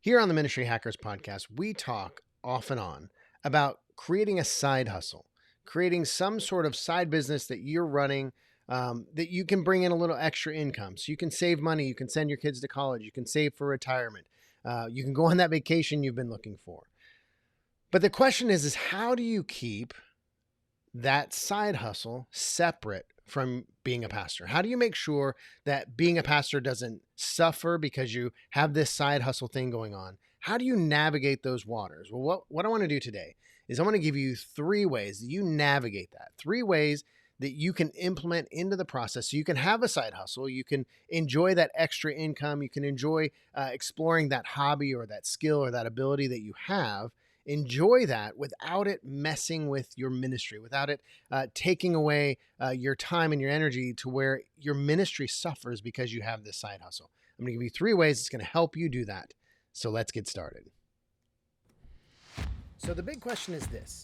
Here on the Ministry Hackers podcast, we talk off and on about creating a side hustle, creating some sort of side business that you're running that you can bring in a little extra income. So you can save money, you can send your kids to college, you can save for retirement, you can go on that vacation you've been looking for. But the question is how do you keep that side hustle separate from being a pastor? How do you make sure that being a pastor doesn't suffer because you have this side hustle thing going on? How do you navigate those waters? Well, what I want to do today is I want to give you 3 ways that you navigate that, 3 ways that you can implement into the process so you can have a side hustle, you can enjoy that extra income, you can enjoy exploring that hobby or that skill or that ability that you have. Enjoy that without it messing with your ministry, without it taking away your time and your energy to where your ministry suffers because you have this side hustle. I'm going to give you 3 ways it's going to help you do that. So let's get started. So the big question is this: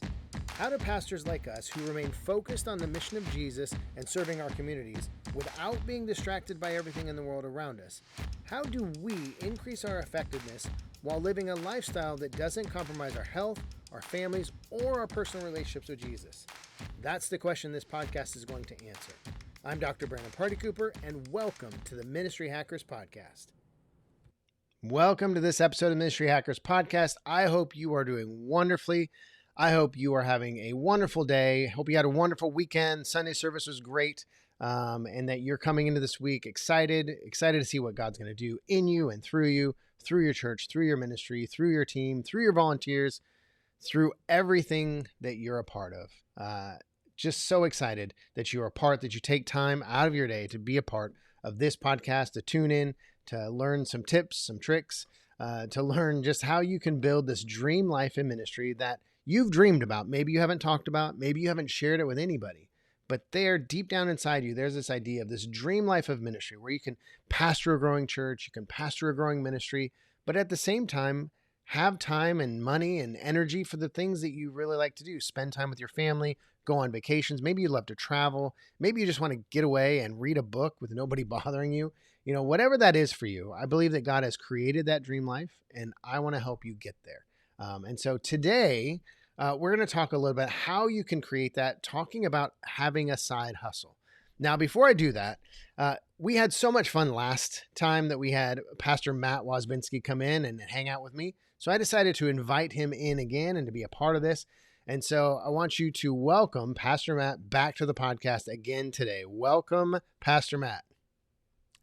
how do pastors like us who remain focused on the mission of Jesus and serving our communities without being distracted by everything in the world around us, how do we increase our effectiveness while living a lifestyle that doesn't compromise our health, our families, or our personal relationships with Jesus? That's the question this podcast is going to answer. I'm Dr. Brandon Party Cooper, and welcome to the Ministry Hackers Podcast. Welcome to this episode of Ministry Hackers Podcast. I hope you are doing wonderfully. I hope you are having a wonderful day. Hope you had a wonderful weekend. Sunday service was great. And that you're coming into this week excited to see what God's going to do in you and through you, through your church, through your ministry, through your team, through your volunteers, through everything that you're a part of. Just so excited that you are a part, that you take time out of your day to be a part of this podcast, to tune in, to learn some tips, some tricks, to learn just how you can build this dream life in ministry that you've dreamed about. Maybe you haven't talked about, maybe you haven't shared it with anybody, but there deep down inside you, there's this idea of this dream life of ministry where you can pastor a growing church, you can pastor a growing ministry, but at the same time, have time and money and energy for the things that you really like to do. Spend time with your family, go on vacations. Maybe you love to travel. Maybe you just want to get away and read a book with nobody bothering you. You know, whatever that is for you, I believe that God has created that dream life, and I want to help you get there. And so today, we're going to talk a little bit how you can create that, talking about having a side hustle. Now, before I do that, we had so much fun last time that we had Pastor Matt Wozbinski come in and hang out with me. So I decided to invite him in again and to be a part of this. And so I want you to welcome Pastor Matt back to the podcast again today. Welcome, Pastor Matt.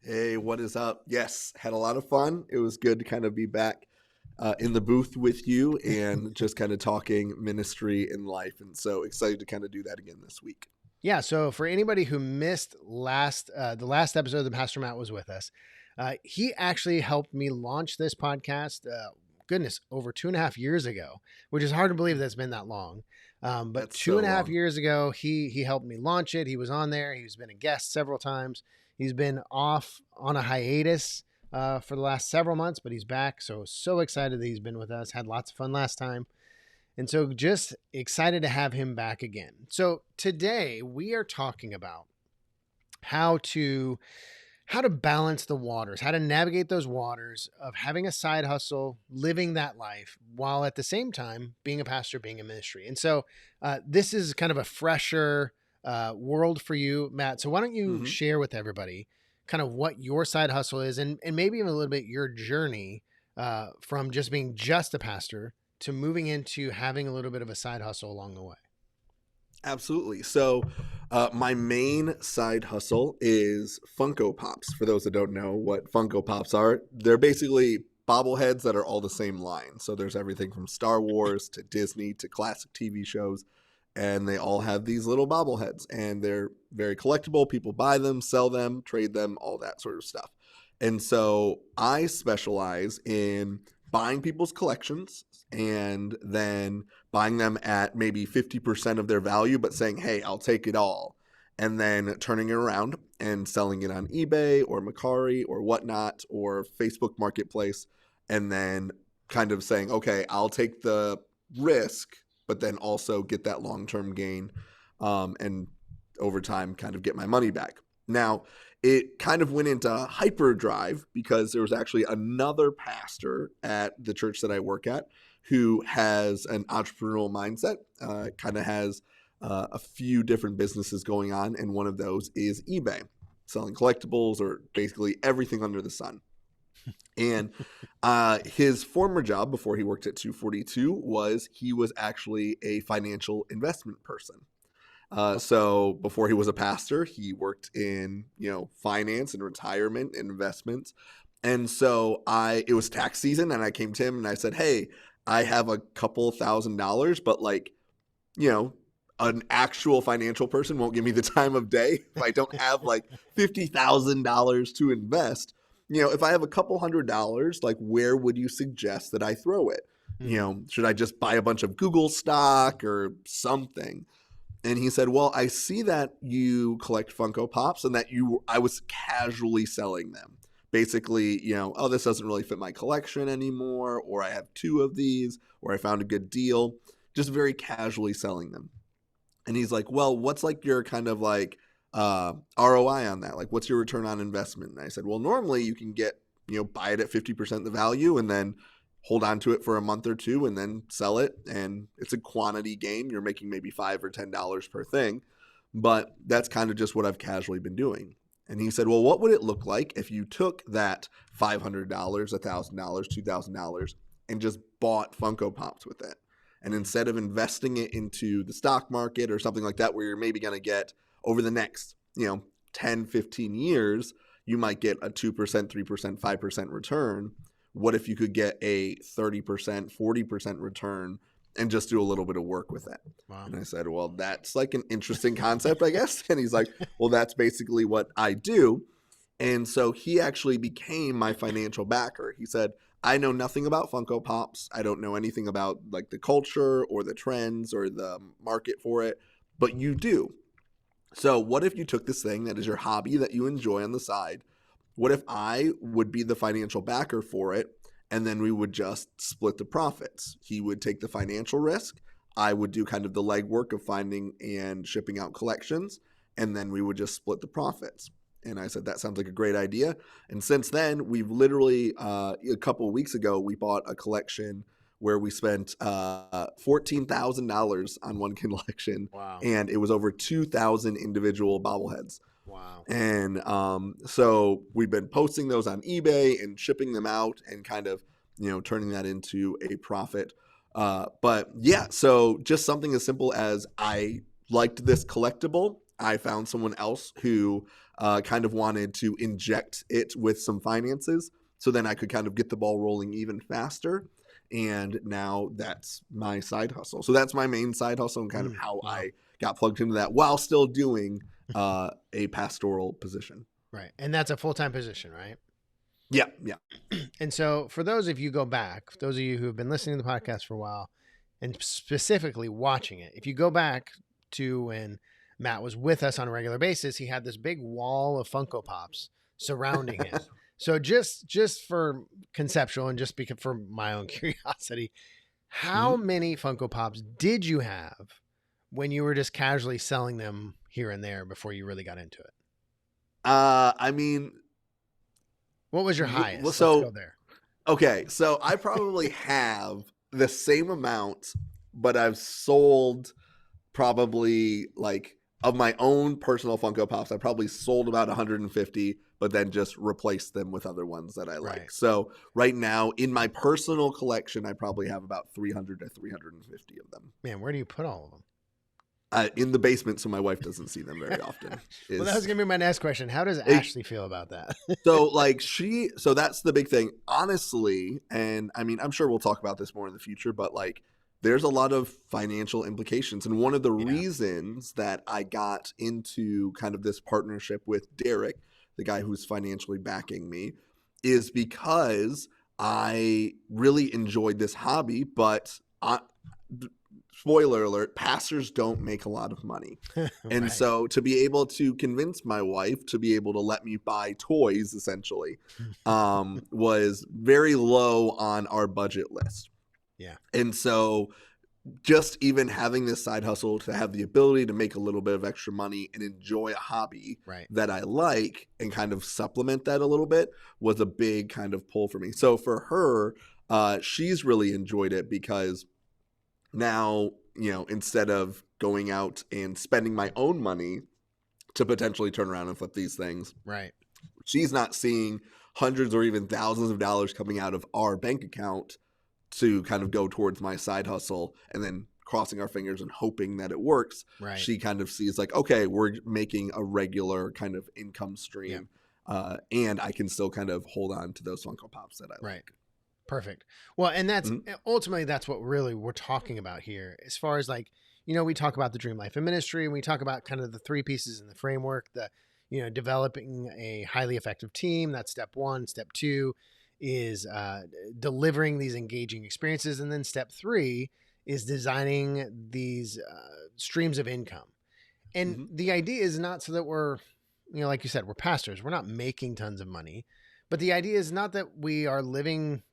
Hey, what is up? Yes, had a lot of fun. It was good to kind of be back in the booth with you and just kind of talking ministry and life. And so excited to kind of do that again this week. Yeah. So for anybody who missed the last episode that Pastor Matt was with us, he actually helped me launch this podcast. Over 2.5 years ago, which is hard to believe that's been that long. But that's 2.5 years ago, he helped me launch it. He was on there. He's been a guest several times. He's been off on a hiatus for the last several months, but he's back. So excited that he's been with us. Had lots of fun last time. And so just excited to have him back again. So today we are talking about how to balance the waters, how to navigate those waters of having a side hustle, living that life, while at the same time being a pastor, being in ministry. And so this is kind of a fresher world for you, Matt. So why don't you share with everybody kind of what your side hustle is and maybe even a little bit your journey from just being just a pastor to moving into having a little bit of a side hustle along the way. Absolutely. So my main side hustle is Funko Pops. For those that don't know what Funko Pops are, they're basically bobbleheads that are all the same line. So there's everything from Star Wars to Disney to classic TV shows, and they all have these little bobbleheads, and they're very collectible. People buy them, sell them, trade them, all that sort of stuff. And so I specialize in buying people's collections and then buying them at maybe 50% of their value, but saying, hey, I'll take it all. And then turning it around and selling it on eBay or Mercari or whatnot or Facebook Marketplace. And then kind of saying, okay, I'll take the risk, but then also get that long-term gain and over time kind of get my money back. Now, it kind of went into hyperdrive because there was actually another pastor at the church that I work at who has an entrepreneurial mindset, kind of has a few different businesses going on. And one of those is eBay, selling collectibles or basically everything under the sun. And his former job before he worked at 242 was he was actually a financial investment person. So before he was a pastor, he worked in, finance and retirement and investments. And so it was tax season and I came to him and I said, hey, I have a couple $1,000, but an actual financial person won't give me the time of day if I don't have like $50,000 to invest. If I have a couple $100, like where would you suggest that I throw it? Should I just buy a bunch of Google stock or something? And he said, well, I see that you collect Funko Pops and that I was casually selling them. Basically, this doesn't really fit my collection anymore, or I have 2 of these, or I found a good deal, just very casually selling them. And he's like, well, what's like your kind of like ROI on that? Like, what's your return on investment? And I said, well, normally you can get, buy it at 50% the value and then hold on to it for a month or 2 and then sell it. And it's a quantity game. You're making maybe $5 or $10 per thing. But that's kind of just what I've casually been doing. And he said, well, what would it look like if you took that $500, $1,000, $2,000 and just bought Funko Pops with it? And instead of investing it into the stock market or something like that, where you're maybe going to get over the next, 10, 15 years, you might get a 2%, 3%, 5% return. What if you could get a 30%, 40% return and just do a little bit of work with it? Wow. And I said, well, that's like an interesting concept, I guess. And he's like, well, that's basically what I do. And so he actually became my financial backer. He said, I know nothing about Funko Pops. I don't know anything about like the culture or the trends or the market for it, but you do. So what if you took this thing that is your hobby that you enjoy on the side? What if I would be the financial backer for it, and then we would just split the profits? He would take the financial risk. I would do kind of the legwork of finding and shipping out collections, and then we would just split the profits. And I said, that sounds like a great idea. And since then, we've literally, a couple of weeks ago, we bought a collection where we spent $14,000 on one collection. Wow. And it was over 2,000 individual bobbleheads. Wow. And so we've been posting those on eBay and shipping them out and kind of, turning that into a profit. But yeah, so just something as simple as I liked this collectible. I found someone else who kind of wanted to inject it with some finances. So then I could kind of get the ball rolling even faster. And now that's my side hustle. So that's my main side hustle and kind of how I got plugged into that while still doing a pastoral position. Right. And that's a full-time position, right? Yeah. Yeah. And so for those of you those of you who have been listening to the podcast for a while and specifically watching it, if you go back to when Matt was with us on a regular basis, he had this big wall of Funko Pops surrounding him. So just for conceptual and just because for my own curiosity, how many Funko Pops did you have when you were just casually selling them here and there before you really got into it? I mean, what was your highest? Well, so, let's go there. Okay, so I probably have the same amount, but I've sold probably like of my own personal Funko Pops, I probably sold about 150, but then just replaced them with other ones that I like. Right. So right now in my personal collection, I probably have about 300 to 350 of them. Man, where do you put all of them? In the basement, so my wife doesn't see them very often. Well, that was going to be my next question. How does Ashley feel about that? So that's the big thing, honestly. And I mean, I'm sure we'll talk about this more in the future, but like, there's a lot of financial implications. And one of the reasons that I got into kind of this partnership with Derek, the guy who's financially backing me, is because I really enjoyed this hobby, but spoiler alert, pastors don't make a lot of money. And right. So to be able to convince my wife to be able to let me buy toys, essentially, was very low on our budget list. Yeah. And so just even having this side hustle to have the ability to make a little bit of extra money and enjoy a hobby Right. that I like and kind of supplement that a little bit was a big kind of pull for me. So for her, she's really enjoyed it because now, instead of going out and spending my own money to potentially turn around and flip these things, Right. she's not seeing hundreds or even thousands of dollars coming out of our bank account to kind of go towards my side hustle and then crossing our fingers and hoping that it works. Right. She kind of sees like, okay, we're making a regular kind of income stream. And I can still kind of hold on to those Funko Pops that I like. Perfect. Well, and that's ultimately that's what really we're talking about here. As far as like, we talk about the dream life and ministry, and we talk about kind of the three pieces in the framework, developing a highly effective team. That's step one. Step two is delivering these engaging experiences. And then step three is designing these streams of income. And the idea is not so that we're, like you said, we're pastors. We're not making tons of money. But the idea is not that we are living,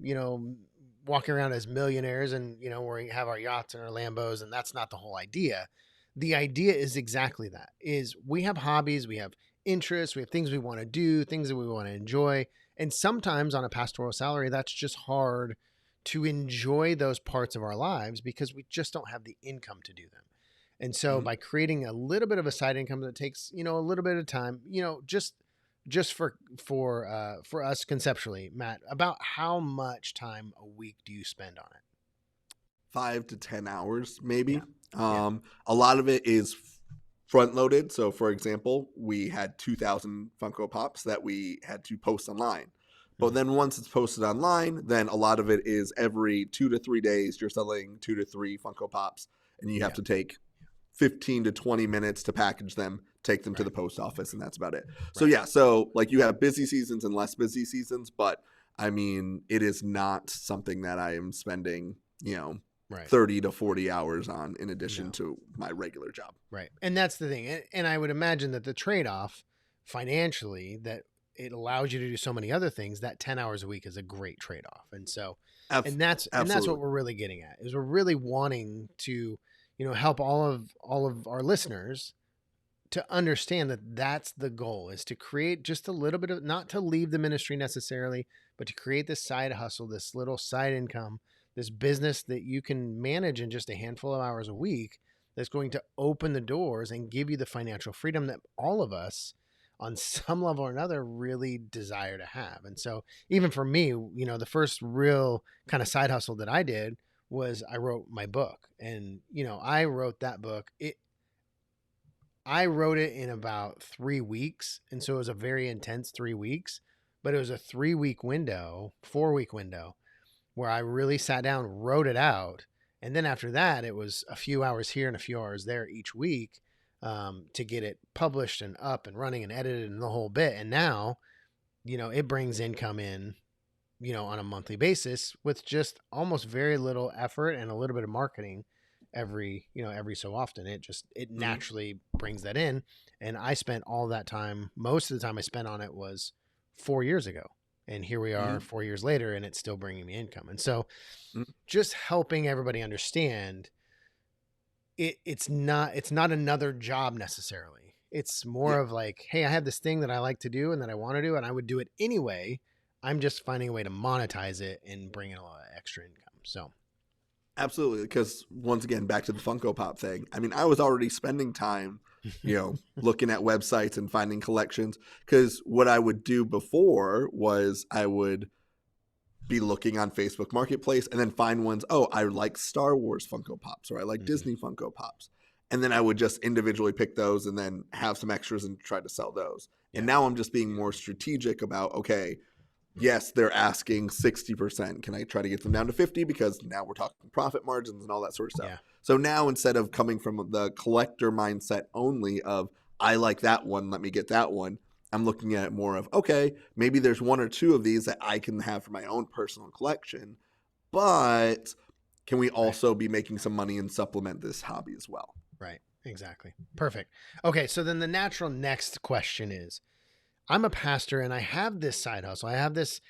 walking around as millionaires and, we have our yachts and our Lambos, and that's not the whole idea. The idea is exactly that, is we have hobbies, we have interests, we have things we want to do, things that we want to enjoy. And sometimes on a pastoral salary, that's just hard to enjoy those parts of our lives because we just don't have the income to do them. And so by creating a little bit of a side income that takes, a little bit of time, just for us conceptually, Matt, about how much time a week do you spend on it? 5 to 10 hours, maybe. A lot of it is front loaded. So for example, we had 2,000 Funko Pops that we had to post online. But then once it's posted online, then a lot of it is every 2 to 3 days, you're selling 2 to 3 Funko Pops, and you have to take 15 to 20 minutes to package them, take them to the post office, and that's about it. So so like you have busy seasons and less busy seasons, but I mean, it is not something that I am spending, 30 to 40 hours on in addition to my regular job. Right. And that's the thing. And I would imagine that the trade-off financially, that it allows you to do so many other things, that 10 hours a week is a great trade-off. And so, and that's what we're really getting at, is we're really wanting to, help all of our listeners to understand that that's the goal, is to create just a little bit of, not to leave the ministry necessarily, but to create this side hustle, this little side income, this business that you can manage in just a handful of hours a week, that's going to open the doors and give you the financial freedom that all of us on some level or another really desire to have. And so even for me, the first real kind of side hustle that I did was I wrote my book. And, I wrote that book. I wrote it in about 3 weeks. And so it was a very intense 3 weeks, but it was a 3-week window, 4-week window where I really sat down, wrote it out. And then after that, it was a few hours here and a few hours there each week to get it published and up and running and edited and the whole bit. And now, it brings income in, on a monthly basis with just almost very little effort and a little bit of marketing every so often. It naturally brings that in. And I spent all that time, most of the time I spent on it was 4 years ago. And here we are 4 years later, and it's still bringing me income. And so just helping everybody understand it's not another job necessarily. It's more of like, hey, I have this thing that I like to do and that I want to do, and I would do it anyway. I'm just finding a way to monetize it and bring in a lot of extra income. So absolutely. Because once again, back to the Funko Pop thing. I mean, I was already spending time, looking at websites and finding collections. Because what I would do before was I would be looking on Facebook Marketplace and then find ones. Oh, I like Star Wars Funko Pops, or I like Disney Funko Pops. And then I would just individually pick those and then have some extras and try to sell those. And now I'm just being more strategic about, okay, yes, they're asking 60%. Can I try to get them down to 50? Because now we're talking profit margins and all that sort of stuff. Yeah. So now instead of coming from the collector mindset only of, I like that one, let me get that one, I'm looking at it more of, okay, maybe there's 1 or 2 of these that I can have for my own personal collection, but can we also be making some money and supplement this hobby as well? Right. Exactly. Perfect. Okay. So then the natural next question is, I'm a pastor and I have this side hustle. I have this,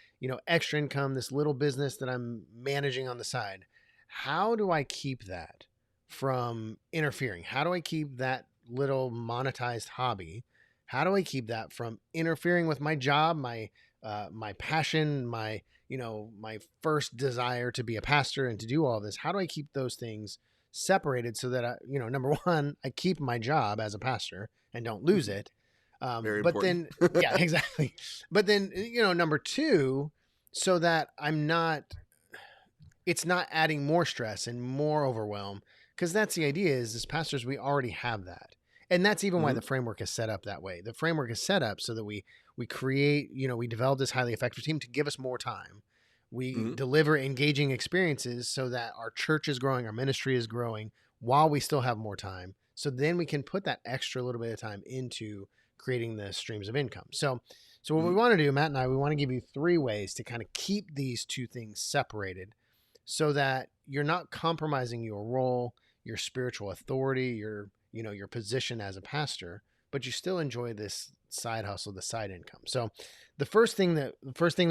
extra income, this little business that I'm managing on the side. How do I keep that from interfering? How do I keep that little monetized hobby? How do I keep that from interfering with my job, my passion, my my first desire to be a pastor and to do all this? How do I keep those things separated so that number one, I keep my job as a pastor and don't lose it. Very But important. then, yeah, exactly. But then, number two, so that it's not adding more stress and more overwhelm, because that's the idea is as pastors, we already have that. And that's even why Mhm. the framework is set up that way. The framework is set up so that we create, we develop this highly effective team to give us more time. We Mhm. deliver engaging experiences so that our church is growing, our ministry is growing while we still have more time. So then we can put that extra little bit of time into creating the streams of income. So what we Mhm. want to do, Matt and I, we want to give you 3 ways to kind of keep these two things separated so that you're not compromising your role, your spiritual authority, your position as a pastor, but you still enjoy this side hustle, the side income. So the first thing that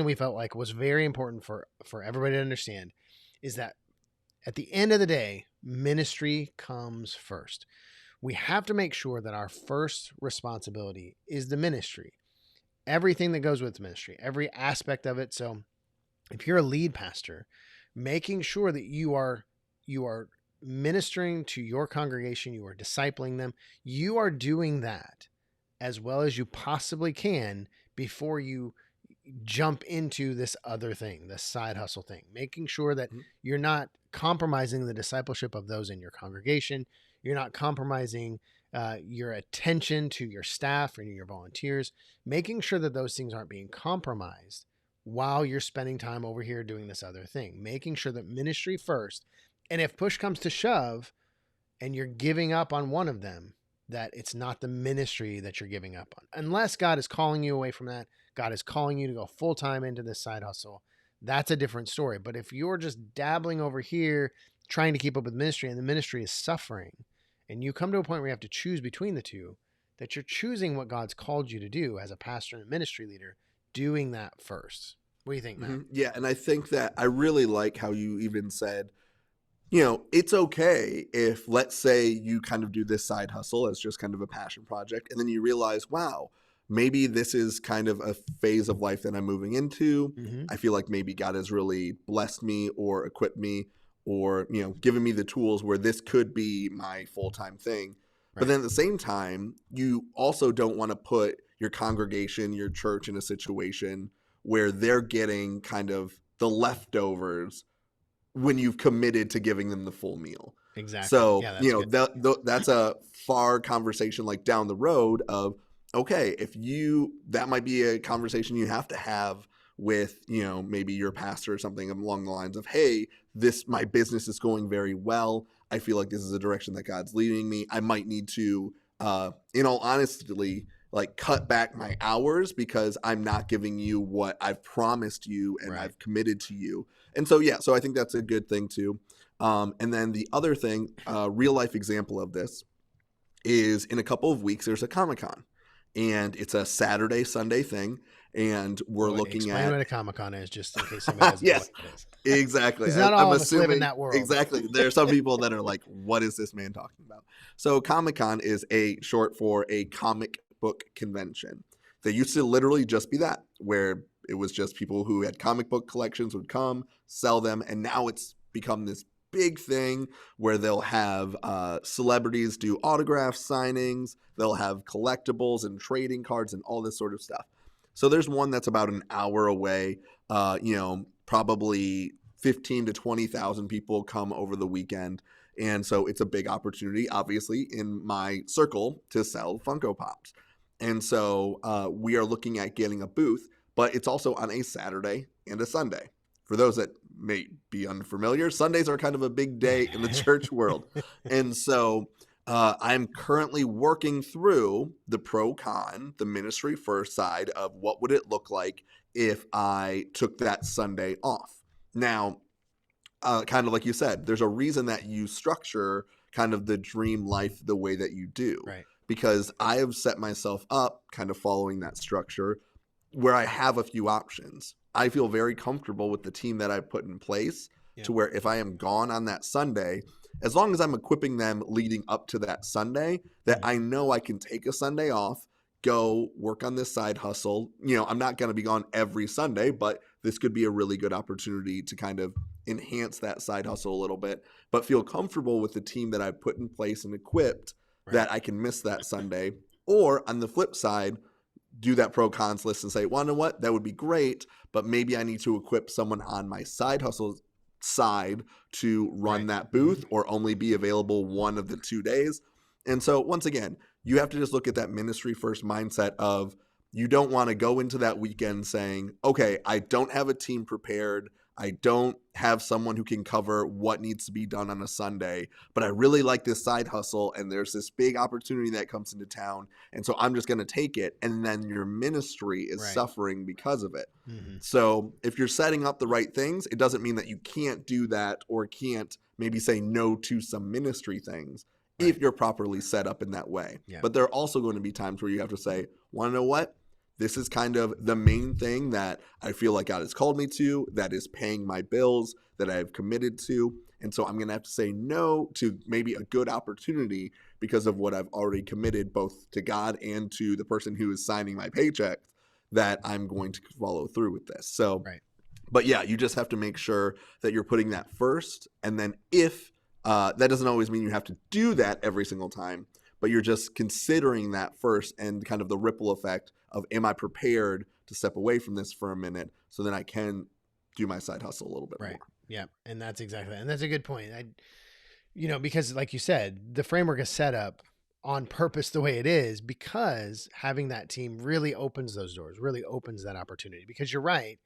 we felt like was very important for everybody to understand is that at the end of the day, ministry comes first. We have to make sure that our first responsibility is the ministry. Everything that goes with ministry, every aspect of it. So if you're a lead pastor, making sure that you are ministering to your congregation, you are discipling them, you are doing that as well as you possibly can before you jump into this other thing, this side hustle thing, making sure that Mhm. you're not compromising the discipleship of those in your congregation. You're not compromising your attention to your staff and your volunteers, making sure that those things aren't being compromised while you're spending time over here doing this other thing, making sure that ministry first. And if push comes to shove and you're giving up on one of them, that it's not the ministry that you're giving up on. Unless God is calling you away from that, God is calling you to go full time into this side hustle. That's a different story. But if you're just dabbling over here, trying to keep up with ministry, and the ministry is suffering, and you come to a point where you have to choose between the two, that you're choosing what God's called you to do as a pastor and ministry leader, doing that first. What do you think, Matt? Mhm. Yeah, and I think that I really like how you even said, it's okay if, let's say, you kind of do this side hustle as just kind of a passion project, and then you realize, wow, maybe this is kind of a phase of life that I'm moving into. Mm-hmm. I feel like maybe God has really blessed me or equipped me or, given me the tools where this could be my full-time thing. But Right. then at the same time, you also don't want to put your congregation, your church in a situation where they're getting kind of the leftovers when you've committed to giving them the full meal. Exactly. So, Yeah, that's good. that's a far conversation like down the road of, okay, that might be a conversation you have to have with, maybe your pastor or something along the lines of, hey, my business is going very well. I feel like this is a direction that God's leading me. I might need to, in all honesty, like cut back my hours because I'm not giving you what I've promised you and Right. I've committed to you. And so, yeah, so I think that's a good thing too. And then the other thing, real life example of this is in a couple of weeks, there's a Comic-Con and it's a Saturday, Sunday thing. And we're looking Explain at, what a Comic-Con is, just in case somebody doesn't know what yes, it is. exactly. Because not I'm all of us live in assuming that world. exactly. There are some people that are like, "What is this man talking about?" So Comic-Con is a short for a comic book convention. They used to literally just be that, where it was just people who had comic book collections would come, sell them, and now it's become this big thing where they'll have celebrities do autograph signings, they'll have collectibles and trading cards and all this sort of stuff. So there's one that's about an hour away. Probably 15 to 20,000 people come over the weekend. And so it's a big opportunity, obviously, in my circle to sell Funko Pops. And so we are looking at getting a booth, but it's also on a Saturday and a Sunday. For those that may be unfamiliar, Sundays are kind of a big day in the church world. And so I'm currently working through the pro con, the ministry first side of what would it look like if I took that Sunday off. Now, kind of like you said, there's a reason that you structure kind of the dream life the way that you do. Right. Because I have set myself up kind of following that structure where I have a few options. I feel very comfortable with the team that I put in place Yeah. to where if I am gone on that Sunday, as long as I'm equipping them leading up to that Sunday, that I know I can take a Sunday off, go work on this side hustle. I'm not going to be gone every Sunday, but this could be a really good opportunity to kind of enhance that side hustle a little bit, but feel comfortable with the team that I've put in place and equipped that I can miss that Sunday. Or on the flip side, do that pro cons list and say, well, you know what, that would be great, but maybe I need to equip someone on my side hustle side to run that booth or only be available one of the 2 days. And so once again, you have to just look at that ministry first mindset of, you don't want to go into that weekend saying, okay, I don't have a team prepared. I don't have someone who can cover what needs to be done on a Sunday, but I really like this side hustle and there's this big opportunity that comes into town. And so I'm just going to take it. And then your ministry is suffering because of it. So if you're setting up the right things, it doesn't mean that you can't do that or can't maybe say no to some ministry things if you're properly set up in that way. But there are also going to be times where you have to say, want to know what? This is kind of the main thing that I feel like God has called me to, that is paying my bills, that I have committed to. And so I'm going to have to say no to maybe a good opportunity because of what I've already committed both to God and to the person who is signing my paycheck, that I'm going to follow through with this. So, but yeah, you just have to make sure that you're putting that first. And then if that doesn't always mean you have to do that every single time, but you're just considering that first and kind of the ripple effect of, am I prepared to step away from this for a minute so then I can do my side hustle a little bit more. Yeah. And that's exactly, and that's a good point. Because like you said, the framework is set up on purpose the way it is, because having that team really opens those doors, really opens that opportunity. Because you're right.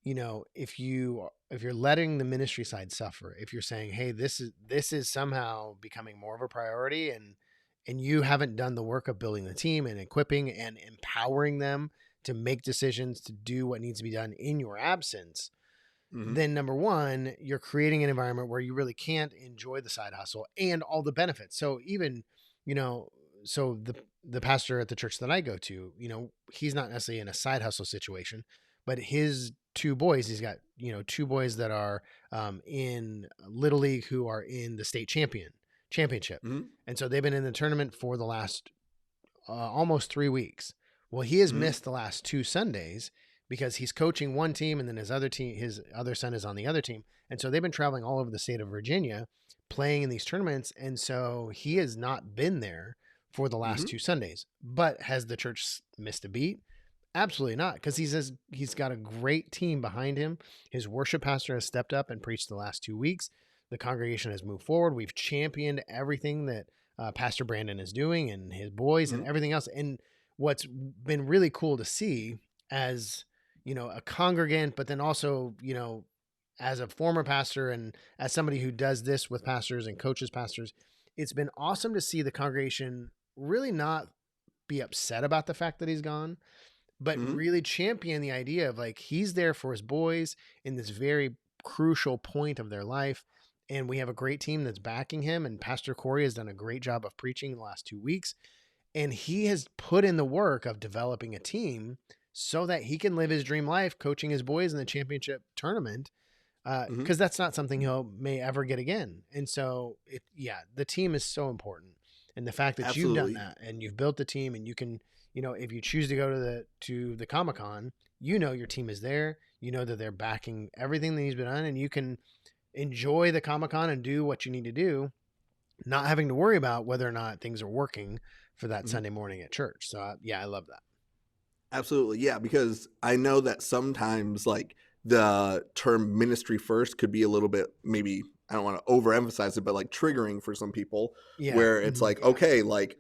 If you're letting the ministry side suffer, if you're saying, hey, this is somehow becoming more of a priority, and you haven't done the work of building the team and equipping and empowering them to make decisions, to do what needs to be done in your absence, then number one, you're creating an environment where you really can't enjoy the side hustle and all the benefits. So even, so the pastor at the church that I go to, he's not necessarily in a side hustle situation, but his two boys, he's got, 2 boys that are in Little League who are in the state championship. And so they've been in the tournament for the last almost 3 weeks. Well, he has missed the last 2 Sundays because he's coaching one team and then his other son is on the other team. And so they've been traveling all over the state of Virginia playing in these tournaments. And so he has not been there for the last 2 Sundays. But has the church missed a beat? Absolutely not, because he's got a great team behind him. His worship pastor has stepped up and preached the last 2 weeks. The congregation has moved forward. We've championed everything that Pastor Brandon is doing and his boys and everything else. And what's been really cool to see as, a congregant, but then also, as a former pastor and as somebody who does this with pastors and coaches pastors, it's been awesome to see the congregation really not be upset about the fact that he's gone, but really champion the idea of like, he's there for his boys in this very crucial point of their life. And we have a great team that's backing him. And Pastor Corey has done a great job of preaching the last 2 weeks. And he has put in the work of developing a team so that he can live his dream life coaching his boys in the championship tournament. Because that's not something may ever get again. And so the team is so important. And the fact that you've done that and you've built the team, and you can, if you choose to go to the Comic-Con, your team is there, that they're backing everything that he's been on, and you can enjoy the Comic-Con and do what you need to do, not having to worry about whether or not things are working for that Sunday morning at church. So I love that. Absolutely. Yeah. Because I know that sometimes like the term ministry first could be a little bit, maybe, I don't want to overemphasize it, but like triggering for some people where it's like, okay, like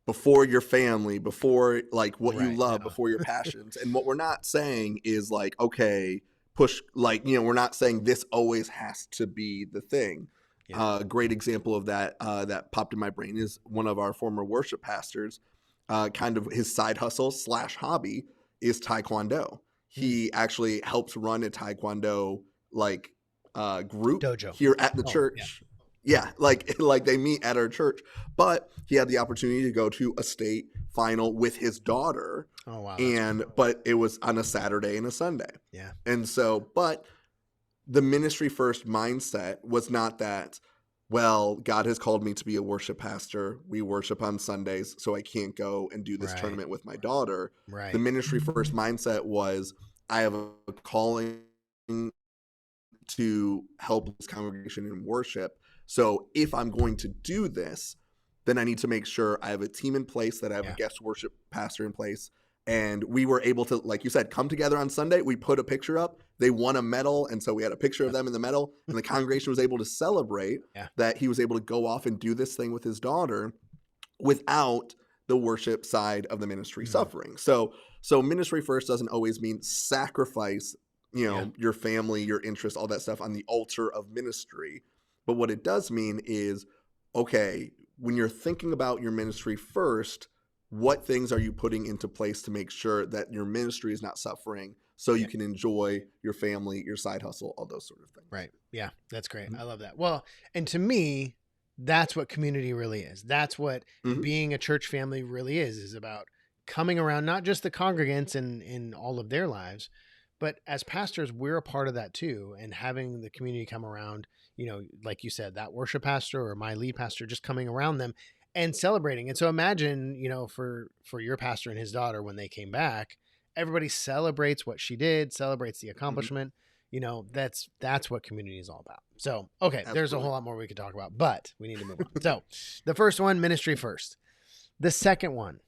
before your family, before like what you love, before your passions. And what we're not saying is like, okay, push, like, we're not saying this always has to be the thing. A great example of that that popped in my brain is one of our former worship pastors, kind of his side hustle / hobby is Taekwondo. He actually helps run a Taekwondo like group dojo here at the church. Yeah, like they meet at our church. But he had the opportunity to go to a state final with his daughter. Oh wow! But it was on a Saturday and a Sunday. Yeah. And so, but the ministry first mindset was not that, well, God has called me to be a worship pastor. We worship on Sundays, so I can't go and do this Right. tournament with my daughter. The Right. ministry first mindset was, I have a calling to help this congregation in worship. So if I'm going to do this, then I need to make sure I have a team in place, that I have a Yeah. guest worship pastor in place. And we were able to, like you said, come together on Sunday. We put a picture up. They won a medal. And so we had a picture of them in the medal. And the congregation was able to celebrate Yeah. that he was able to go off and do this thing with his daughter without the worship side of the ministry suffering. So ministry first doesn't always mean sacrifice, Yeah. your family, your interests, all that stuff on the altar of ministry. But what it does mean is, okay, when you're thinking about your ministry first, what things are you putting into place to make sure that your ministry is not suffering, so you can enjoy your family, your side hustle, all those sort of things. Right. Yeah. That's great. Mhm. I love that. Well, and to me, that's what community really is. That's what Mhm. being a church family really is about coming around, not just the congregants in all of their lives, but as pastors, we're a part of that too. And having the community come around, like you said, that worship pastor or my lead pastor, just coming around them and celebrating. And so imagine, for your pastor and his daughter, when they came back, everybody celebrates what she did, celebrates the Mhm. accomplishment. That's what community is all about. So, okay, there's a Absolutely. whole lot more we could talk about, but we need to move on. So the first one, ministry first. The second one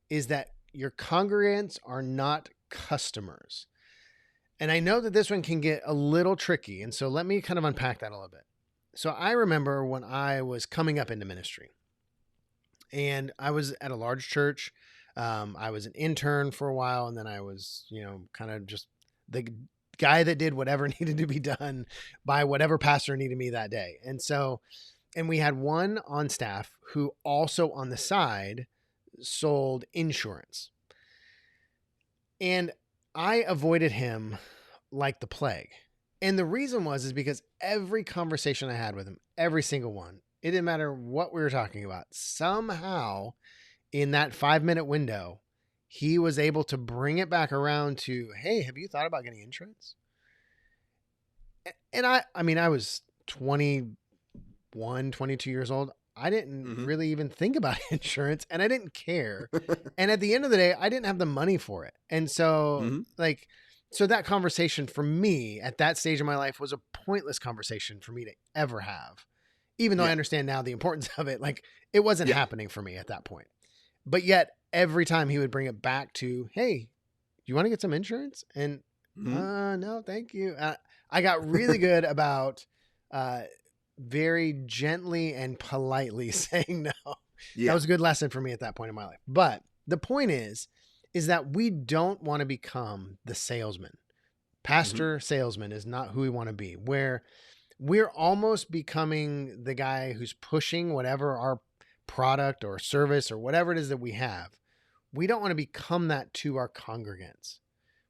is that your congregants are not customers. And I know that this one can get a little tricky. And so let me kind of unpack that a little bit. So I remember when I was coming up into ministry and I was at a large church. I was an intern for a while, and then I was, kind of just the guy that did whatever needed to be done by whatever pastor needed me that day. And we had one on staff who also on the side sold insurance. And I avoided him like the plague. And the reason is because every conversation I had with him, every single one, it didn't matter what we were talking about. Somehow in that 5-minute window, he was able to bring it back around to, hey, have you thought about getting insurance? And I was 21, 22 years old. I didn't Mhm. really even think about insurance, and I didn't care. And at the end of the day, I didn't have the money for it. And so Mhm. so that conversation for me at that stage of my life was a pointless conversation for me to ever have. Even though I Yeah. understand now the importance of it, it wasn't Yeah. happening for me at that point. But yet every time he would bring it back to, hey, you want to get some insurance? And Mhm. no, thank you. I got really good about very gently and politely saying no. That Yeah. was a good lesson for me at that point in my life. But the point is that we don't want to become the salesman. Mhm. Pastor salesman is not who we want to be, where we're almost becoming the guy who's pushing whatever our product or service or whatever it is that we have. We don't want to become that to our congregants.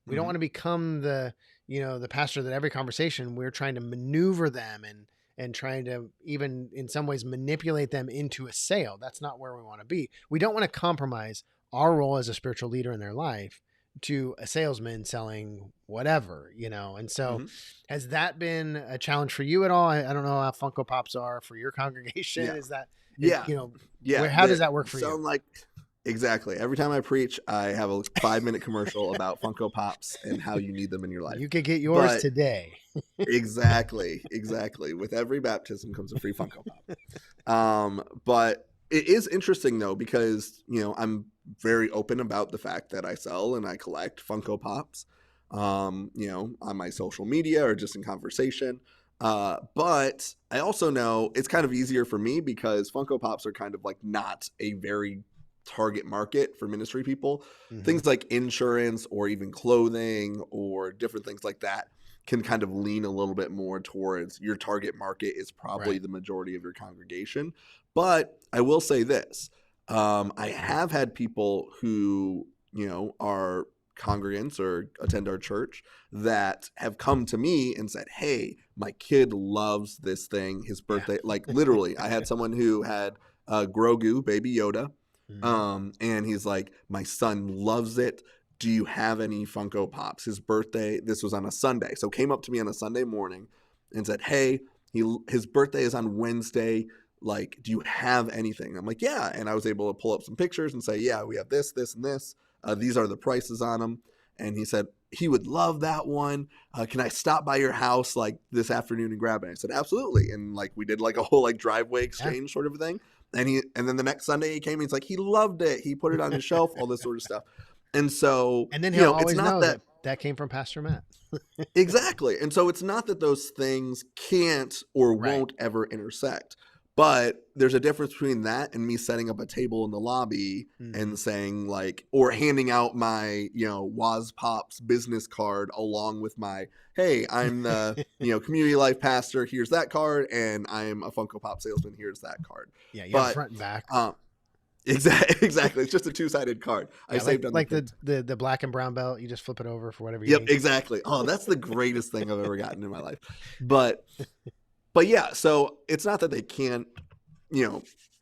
We don't Mhm. want to become the pastor that every conversation we're trying to maneuver them and trying to even in some ways manipulate them into a sale. That's not where we want to be. We don't want to compromise our role as a spiritual leader in their life to a salesman selling whatever. And so Mhm. has that been a challenge for you at all? I don't know how Funko Pops are for your congregation. Yeah. Is that it, Yeah. where Yeah. how does They that work for you? sound like exactly. Every time I preach, I have a 5-minute commercial about Funko Pops and how you need them in your life. You could get yours But today. exactly. With every baptism comes a free Funko Pop. But it is interesting though, because I'm very open about the fact that I sell and I collect Funko Pops. On my social media or just in conversation. But I also know it's kind of easier for me because Funko Pops are kind of like not a very target market for ministry people. Mm-hmm. Things like insurance or even clothing or different things like that can kind of lean a little bit more towards your target market is probably Right. the majority of your congregation. But I will say this. I have had people who, are congregants or attend our church that have come to me and said, hey, my kid loves this thing. His Yeah. birthday, like literally, I had someone who had Grogu, Baby Yoda. Mm-hmm. And he's like, my son loves it. Do you have any Funko Pops? His birthday, this was on a Sunday. So came up to me on a Sunday morning and said, hey, his birthday is on Wednesday. Like, do you have anything? I'm like, yeah. And I was able to pull up some pictures and say, yeah, we have this, this, and this. These are the prices on them. And he said he would love that one. Can I stop by your house like this afternoon and grab it? I said, absolutely. And like we did like a whole like driveway exchange sort of a thing. And then the next Sunday he came, he's like, he loved it. He put it on his shelf, all this sort of stuff. And so, And then he'll always it's not know that came from Pastor Matt. Exactly. And so it's not that those things can't or won't ever intersect, but there's a difference between that and me setting up a table in the lobby and saying like, or handing out my, Waz Pops business card along with my, hey, I'm the, community life pastor. Here's that card. And I'm a Funko Pop salesman. Here's that card. Yeah. You have front and back. Exactly. It's just a two-sided card. Yeah, I saved on the black and brown belt. You just flip it over for whatever you Yep, need. exactly. Oh, that's the greatest thing I've ever gotten in my life. But yeah, so it's not that they can't,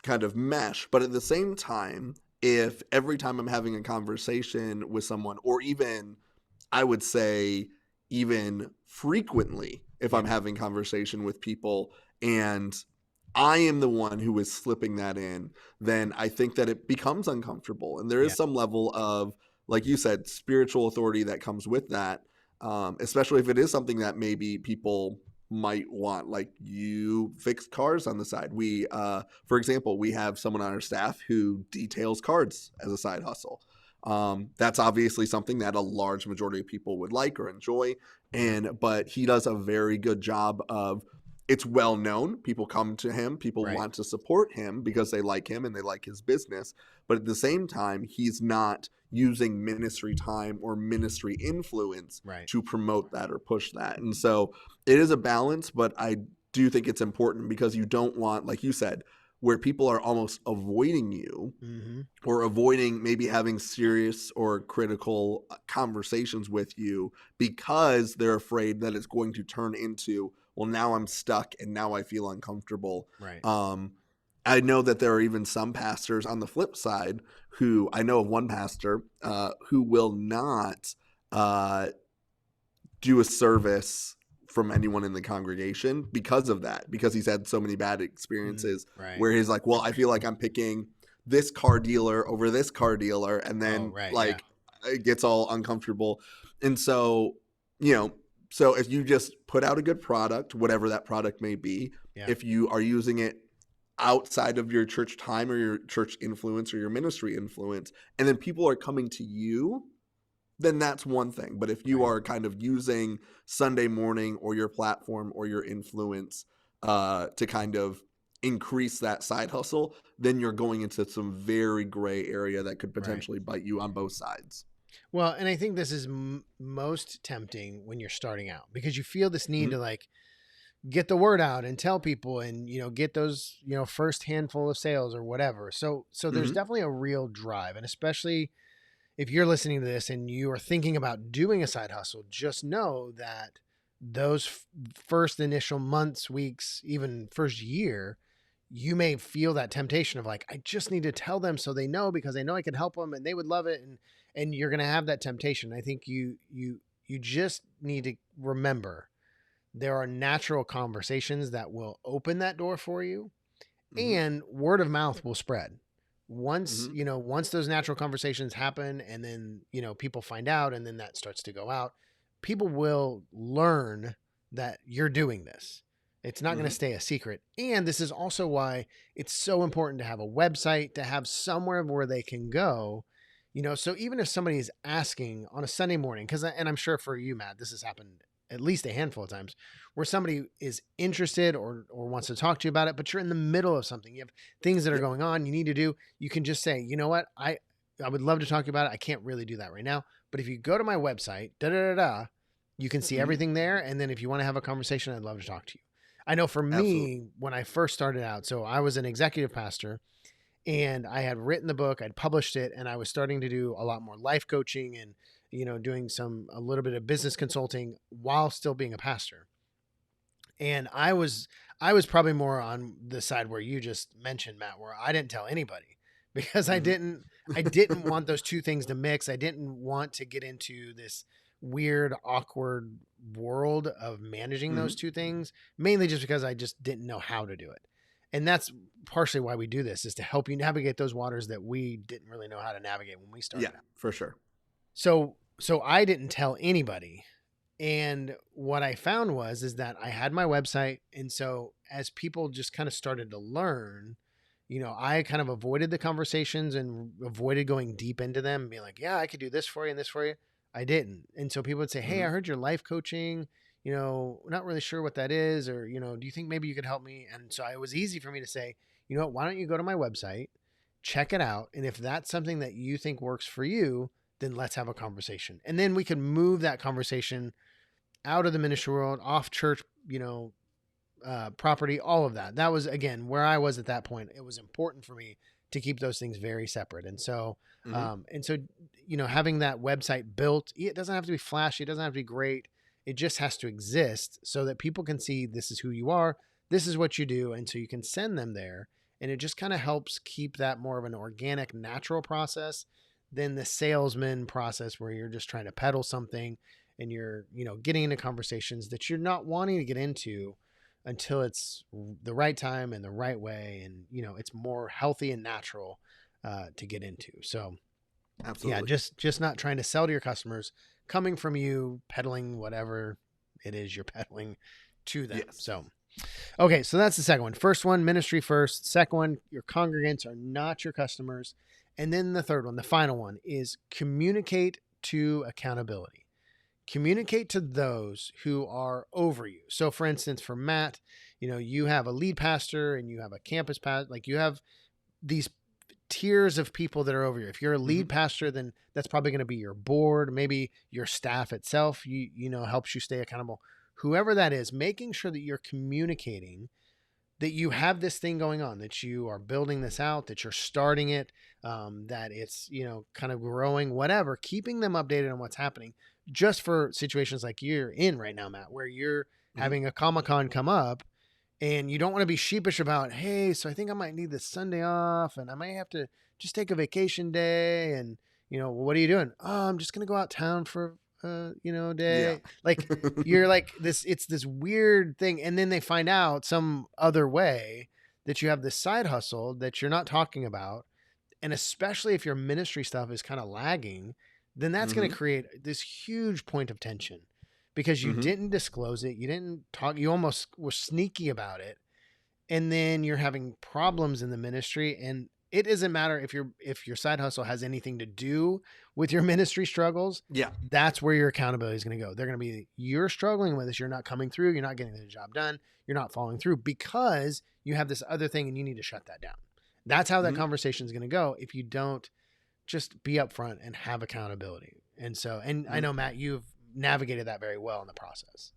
kind of mesh, but at the same time, if every time I'm having a conversation with someone, or even I would say even frequently, if I'm having conversation with people and I am the one who is slipping that in, then I think that it becomes uncomfortable. And there is some level of, like you said, spiritual authority that comes with that, especially if it is something that maybe people might want, like you fix cars on the side. We, for example, we have someone on our staff who details cards as a side hustle. That's obviously something that a large majority of people would like or enjoy. But he does a very good job of, it's well known. People come to him. People want to support him because they like him and they like his business. But at the same time, he's not using ministry time or ministry influence to promote that or push that. And so it is a balance, but I do think it's important because you don't want, like you said, where people are almost avoiding you or avoiding maybe having serious or critical conversations with you because they're afraid that it's going to turn into, well, now I'm stuck and now I feel uncomfortable. I know that there are even some pastors on the flip side who, I know of one pastor who will not do a service from anyone in the congregation because of that, because he's had so many bad experiences where he's like, well, I feel like I'm picking this car dealer over this car dealer. And then it gets all uncomfortable. And so, so if you just put out a good product, whatever that product may be, if you are using it outside of your church time or your church influence or your ministry influence, and then people are coming to you, then that's one thing. But if you are kind of using Sunday morning or your platform or your influence to kind of increase that side hustle, then you're going into some very gray area that could potentially bite you on both sides. Well, and I think this is most tempting when you're starting out because you feel this need to like get the word out and tell people and, get those, first handful of sales or whatever. So there's definitely a real drive. And especially if you're listening to this and you are thinking about doing a side hustle, just know that those first initial months, weeks, even first year, you may feel that temptation of like, I just need to tell them so they know because they know I can help them and they would love it. And you're going to have that temptation. I think you just need to remember there are natural conversations that will open that door for you and word of mouth will spread. Once, once those natural conversations happen and then, people find out and then that starts to go out, people will learn that you're doing this. It's not going to stay a secret. And this is also why it's so important to have a website, to have somewhere where they can go, so even if somebody is asking on a Sunday morning, and I'm sure for you, Matt, this has happened at least a handful of times where somebody is interested or wants to talk to you about it, but you're in the middle of something. You have things that are going on you need to do. You can just say, you know what? I would love to talk to you about it. I can't really do that right now. But if you go to my website, you can see everything there. And then if you want to have a conversation, I'd love to talk to you. I know for me, when I first started out, so I was an executive pastor and I had written the book, I'd published it, and I was starting to do a lot more life coaching and, doing a little bit of business consulting while still being a pastor. And I was probably more on the side where you just mentioned, Matt, where I didn't tell anybody because I didn't want those two things to mix. I didn't want to get into this weird, awkward world of managing those Mhm. two things, mainly just because I just didn't know how to do it. And that's partially why we do this, is to help you navigate those waters that we didn't really know how to navigate when we Yeah, started out. for sure. So I didn't tell anybody. And what I found is that I had my website. And so as people just kind of started to learn, I kind of avoided the conversations and avoided going deep into them and being like, yeah, I could do this for you and this for you. I didn't. And so people would say, hey, I Mhm. heard your life coaching, not really sure what that is, or, do you think maybe you could help me? And so it was easy for me to say, why don't you go to my website, check it out. And if that's something that you think works for you, then let's have a conversation. And then we could move that conversation out of the ministry world, off church, property, all of that. That was, again, where I was at that point. It was important for me to keep those things very separate. And so, Mhm. having that website built, it doesn't have to be flashy. It doesn't have to be great. It just has to exist so that people can see this is who you are. This is what you do. And so you can send them there. And it just kind of helps keep that more of an organic, natural process than the salesman process where you're just trying to peddle something and you're, getting into conversations that you're not wanting to get into until it's the right time and the right way. And, it's more healthy and natural to get into. So yeah, Absolutely. just not trying to sell to your customers, coming from you, peddling whatever it is you're peddling to them. Yes. So, okay. So that's the second one. First one, ministry first. Second one, your congregants are not your customers. And then the third one, the final one, is communicate to accountability. Communicate to those who are over you. So for instance, for Matt, you have a lead pastor and you have a campus pastor, like you have these tiers of people that are over you. If you're a lead Mhm. pastor, then that's probably going to be your board, maybe your staff itself, helps you stay accountable. Whoever that is, making sure that you're communicating that you have this thing going on, that you are building this out, that you're starting it, that it's, kind of growing, whatever, keeping them updated on what's happening just for situations like you're in right now, Matt, where you're Mhm. having a Comic-Con come up and you don't want to be sheepish about, hey, so I think I might need this Sunday off and I might have to just take a vacation day. And, what are you doing? Oh, I'm just going to go out town for, Yeah. day. Like you're like this, it's this weird thing. And then they find out some other way that you have this side hustle that you're not talking about. And especially if your ministry stuff is kind of lagging, then that's going to Mhm. create this huge point of tension because you Mhm. didn't disclose it. You didn't talk, you almost were sneaky about it. And then you're having problems in the ministry. And it doesn't matter if your side hustle has anything to do with your ministry struggles. Yeah. That's where your accountability is going to go. They're going to be, you're struggling with this. You're not coming through. You're not getting the job done. You're not following through because you have this other thing and you need to shut that down. That's how that Mhm. conversation is going to go if you don't just be upfront and have accountability. And so, and I Mhm. know, Matt, you've navigated that very well in the process.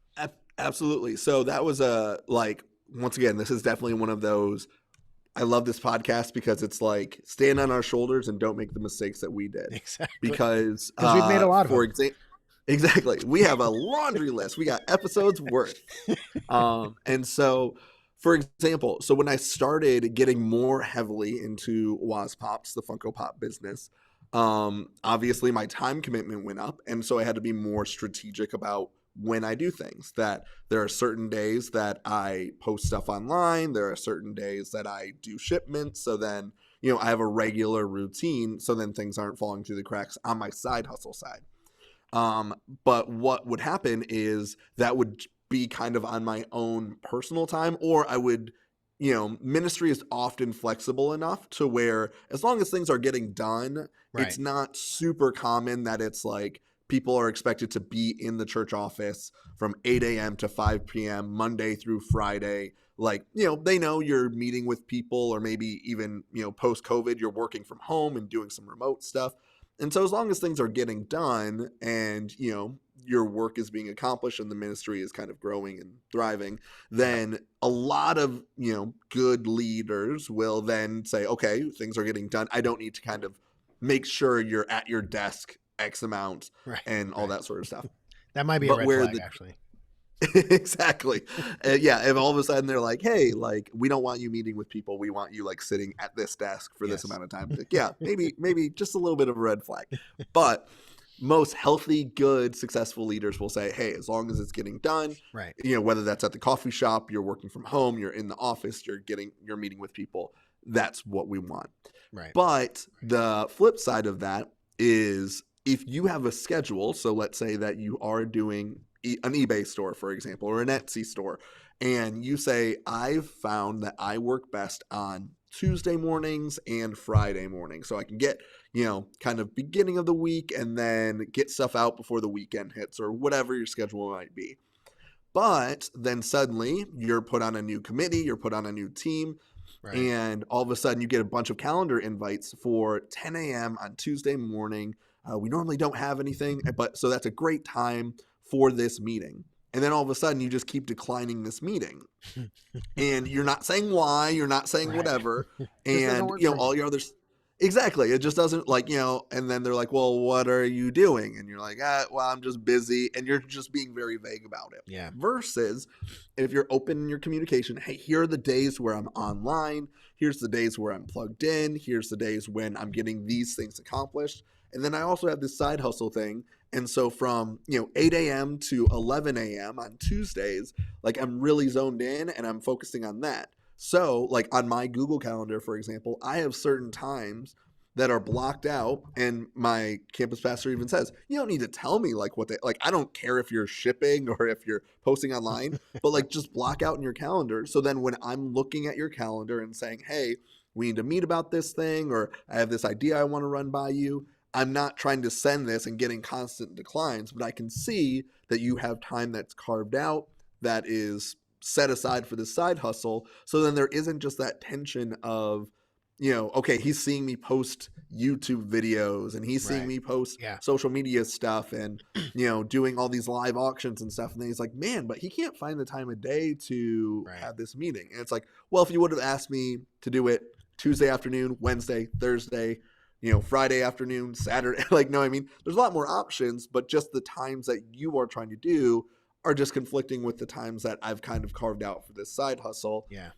Absolutely. So that was a like once again, this is definitely one of those. I love this podcast because it's like stand on our shoulders and don't make the mistakes that we did. Exactly. Because Because we've made a lot of for them. example, exactly, we have a laundry list. We got episodes worth. And so, for example, so when I started getting more heavily into Waz Pops, the Funko Pop business, obviously my time commitment went up, and so I had to be more strategic about when I do things. That there are certain days that I post stuff online. There are certain days that I do shipments. So then, I have a regular routine. So then things aren't falling through the cracks on my side hustle side. But what would happen is that would be kind of on my own personal time, or I would, ministry is often flexible enough to where as long as things are getting done, Right. it's not super common that it's like people are expected to be in the church office from 8 a.m. to 5 p.m. Monday through Friday. Like, they know you're meeting with people, or maybe even, post COVID, you're working from home and doing some remote stuff. And so as long as things are getting done and, your work is being accomplished and the ministry is kind of growing and thriving, Yep. then a lot of, good leaders will then say, okay, things are getting done. I don't need to kind of make sure you're at your desk X amount Right. and all Right. that sort of stuff. That might be a But red where flag, the actually. exactly. Yeah, if all of a sudden they're like, "Hey, like we don't want you meeting with people. We want you like sitting at this desk for this Yes. amount of time." Like, yeah, maybe just a little bit of a red flag. But most healthy, good, successful leaders will say, hey, as long as it's getting done, Right. whether that's at the coffee shop, you're working from home, you're in the office, you're meeting with people, that's what we want. Right. But the flip side of that is if you have a schedule, so let's say that you are doing an eBay store, for example, or an Etsy store, and you say, I've found that I work best on Tuesday mornings and Friday mornings. So I can get, kind of beginning of the week and then get stuff out before the weekend hits or whatever your schedule might be. But then suddenly you're put on a new committee, you're put on a new team, Right. and all of a sudden you get a bunch of calendar invites for 10 a.m. on Tuesday morning. We normally don't have anything, but so that's a great time for this meeting. And then all of a sudden you just keep declining this meeting. And you're not saying why, you're not saying Right. whatever. Just doesn't And, work for all me. your others. Exactly. It just doesn't and then they're like, well, what are you doing? And you're like, well, I'm just busy. And you're just being very vague about it. Yeah. Versus if you're open in your communication, hey, here are the days where I'm online. Here's the days where I'm plugged in. Here's the days when I'm getting these things accomplished. And then I also have this side hustle thing. And so from, 8 a.m. to 11 a.m. on Tuesdays, like I'm really zoned in and I'm focusing on that. So like on my Google Calendar, for example, I have certain times that are blocked out, and my campus pastor even says, you don't need to tell me like what I don't care if you're shipping or if you're posting online, but like just block out in your calendar. So then when I'm looking at your calendar and saying, hey, we need to meet about this thing, or I have this idea I want to run by you, I'm not trying to send this and getting constant declines, but I can see that you have time that's carved out that is set aside for this side hustle. So then there isn't just that tension of, okay, he's seeing me post YouTube videos and he's seeing Right. me post Yeah. social media stuff and, doing all these live auctions and stuff. And then he's like, man, but he can't find the time of day to Right. have this meeting. And it's like, well, if you would have asked me to do it Tuesday afternoon, Wednesday, Thursday, Friday afternoon, Saturday, no, I mean, there's a lot more options, but just the times that you are trying to do are just conflicting with the times that I've kind of carved out for this side hustle. Yeah.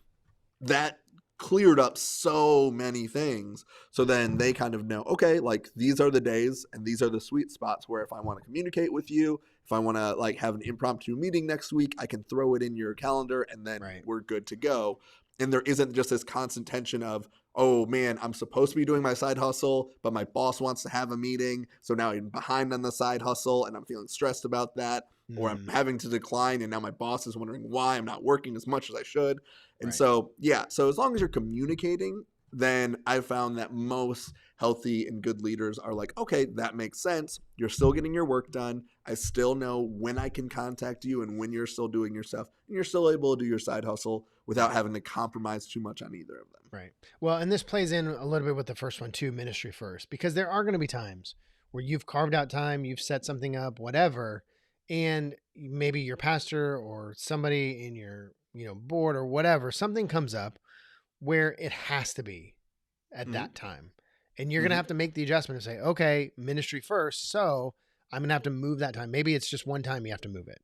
That cleared up so many things. So then they kind of know, okay, like these are the days and these are the sweet spots where if I want to communicate with you, if I want to like have an impromptu meeting next week, I can throw it in your calendar and then we're good to go. And there isn't just this constant tension of, oh man, I'm supposed to be doing my side hustle, but my boss wants to have a meeting. So now I'm behind on the side hustle and I'm feeling stressed about that. Or I'm having to decline and now my boss is wondering why I'm not working as much as I should. And so, yeah, so as long as you're communicating, then I've found that most healthy and good leaders are like, okay, that makes sense. You're still getting your work done. I still know when I can contact you and when you're still doing your stuff. And you're still able to do your side hustle without having to compromise too much on either of them. Right. Well, and this plays in a little bit with the first one too, ministry first, because there are going to be times where you've carved out time, you've set something up, whatever, and maybe your pastor or somebody in your, board or whatever, something comes up where it has to be at that time. And you're going to have to make the adjustment and say, okay, ministry first. So I'm going to have to move that time. Maybe it's just one time you have to move it.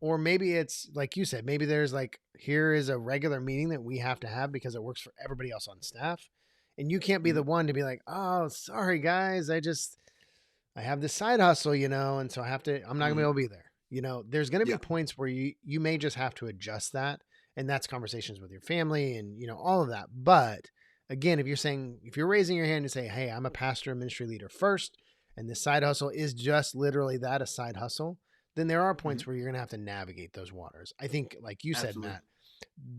Or maybe it's like you said, maybe there's like, here is a regular meeting that we have to have because it works for everybody else on staff. And you can't be the one to be like, oh, sorry guys. I have this side hustle, and so I'm not gonna be able to be there. There's going to be points where you may just have to adjust that. And that's conversations with your family and, all of that. But again, if you're raising your hand and say, hey, I'm a pastor and ministry leader first, and this side hustle is just literally that, a side hustle, then there are points where you're going to have to navigate those waters. I think, like you said, Matt,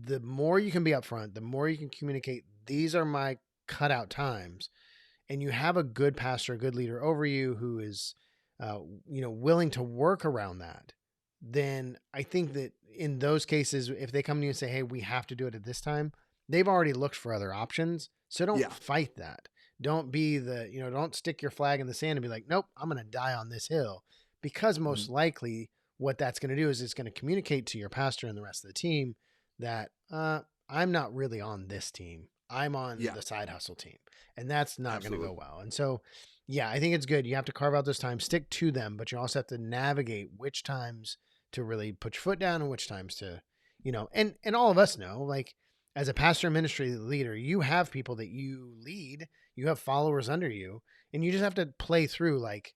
the more you can be upfront, the more you can communicate, these are my cutout times. And you have a good pastor, a good leader over you who is, willing to work around that, then I think that in those cases, if they come to you and say, hey, we have to do it at this time, they've already looked for other options. So don't fight that. Don't be don't stick your flag in the sand and be like, nope, I'm going to die on this hill, because most likely what that's going to do is it's going to communicate to your pastor and the rest of the team that I'm not really on this team. I'm on the side hustle team, and that's not going to go well. And so, I think it's good. You have to carve out those times, stick to them, but you also have to navigate which times to really put your foot down and which times to, and all of us know, like as a pastor and ministry leader, you have people that you lead, you have followers under you, and you just have to play through like,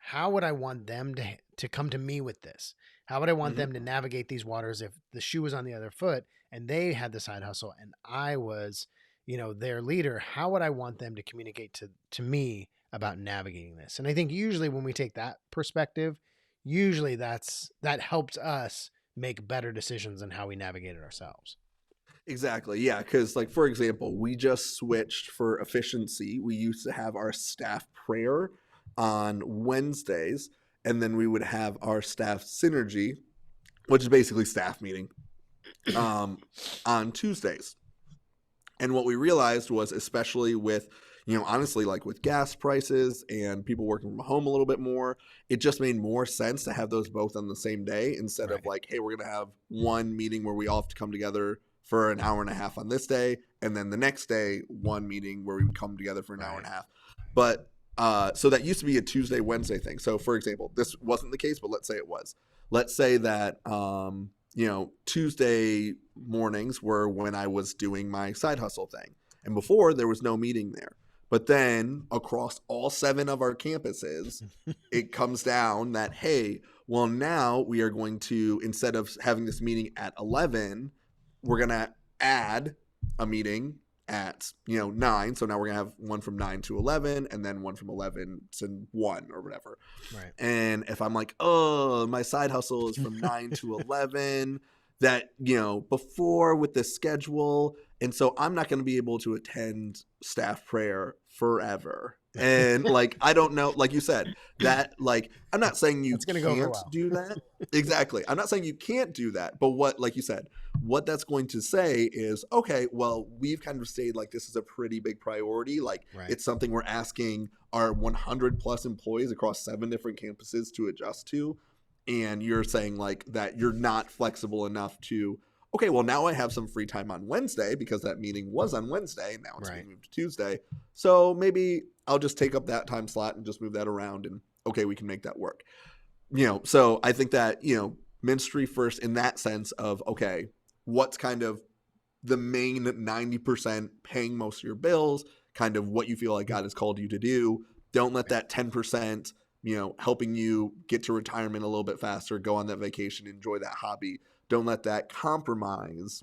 how would I want them to come to me with this? How would I want Mm-hmm. them to navigate these waters if the shoe was on the other foot and they had the side hustle and I was, their leader? How would I want them to communicate to me about navigating this? And I think usually when we take that perspective, usually that helps us make better decisions on how we navigate it ourselves. Exactly. Yeah. Because, like, for example, we just switched for efficiency. We used to have our staff prayer on Wednesdays, and then we would have our staff synergy, which is basically staff meeting, on Tuesdays. And what we realized was, especially with, honestly, like with gas prices and people working from home a little bit more, it just made more sense to have those both on the same day instead of like, hey, we're going to have one meeting where we all have to come together for an hour and a half on this day. And then the next day, one meeting where we would come together for an hour and a half. But so that used to be a Tuesday, Wednesday thing. So, for example, this wasn't the case, but let's say it was. Let's say that Tuesday mornings were when I was doing my side hustle thing. And before, there was no meeting there. But then across all 7 of our campuses, it comes down that, hey, well, now we are going to, instead of having this meeting at 11, we're going to add a meeting at 9. So now we're going to have one from 9 to 11 and then one from 11 to 1 or whatever. Right. And if I'm like, oh, my side hustle is from 9 to 11, that, before with the schedule. And so I'm not going to be able to attend staff prayer forever. And like, I don't know, like you said, that like, I'm not saying you can't do that. Exactly. I'm not saying you can't do that. But what, like you said, what that's going to say is, okay, well, we've kind of stayed like this is a pretty big priority. Like it's something we're asking our 100 plus employees across 7 different campuses to adjust to. And you're saying like that you're not flexible enough to, okay, well, now I have some free time on Wednesday because that meeting was on Wednesday and now it's being moved to Tuesday. So maybe I'll just take up that time slot and just move that around and okay, we can make that work. So I think that, ministry first in that sense of, okay, what's kind of the main 90% paying most of your bills, kind of what you feel like God has called you to do. Don't let that 10%, helping you get to retirement a little bit faster, go on that vacation, enjoy that hobby. Don't let that compromise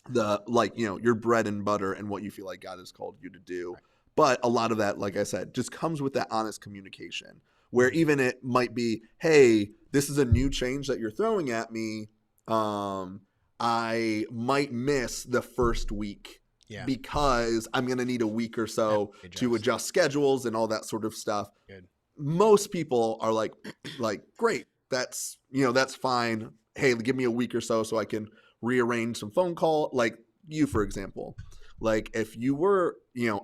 the, like, your bread and butter and what you feel like God has called you to do. But a lot of that, like I said, just comes with that honest communication where even it might be, hey, this is a new change that you're throwing at me. I might miss the first week because I'm going to need a week or so to adjust schedules and all that sort of stuff. Good. Most people are like, great, that's, that's fine. Hey, give me a week or so I can rearrange some phone call. Like you, for example, like if you were,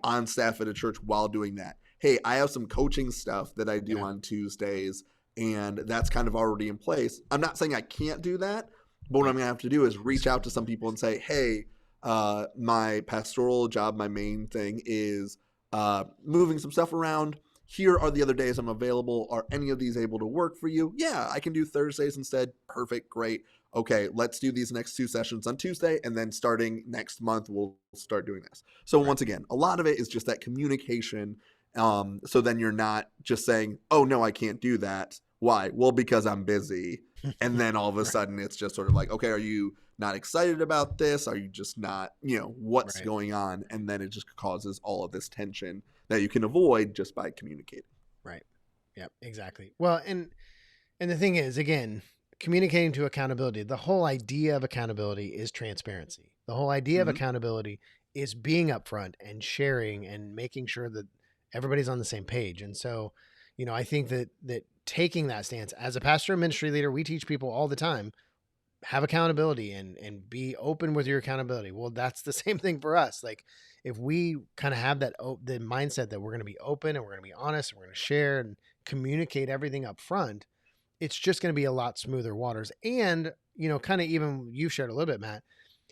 on staff at a church while doing that, hey, I have some coaching stuff that I do on Tuesdays and that's kind of already in place. I'm not saying I can't do that, but what I'm going to have to do is reach out to some people and say, hey, my pastoral job, my main thing is moving some stuff around. Here are the other days I'm available. Are any of these able to work for you? Yeah, I can do Thursdays instead. Perfect. Great. Okay, let's do these next 2 sessions on Tuesday. And then starting next month, we'll start doing this. So once again, a lot of it is just that communication. So then you're not just saying, oh, no, I can't do that. Why? Well, because I'm busy. And then all of a sudden it's just sort of like, okay, are you not excited about this? Are you just not, what's going on? And then it just causes all of this tension that you can avoid just by communicating. Right. Yep, exactly. Well, and the thing is, again, communicating to accountability, the whole idea of accountability is transparency. The whole idea of accountability is being upfront and sharing and making sure that everybody's on the same page. And so, I think that taking that stance as a pastor and ministry leader, we teach people all the time, have accountability and be open with your accountability. Well, that's the same thing for us. Like if we kind of have that, the mindset that we're going to be open and we're going to be honest and we're going to share and communicate everything up front, it's just going to be a lot smoother waters. And, kind of even you shared a little bit, Matt,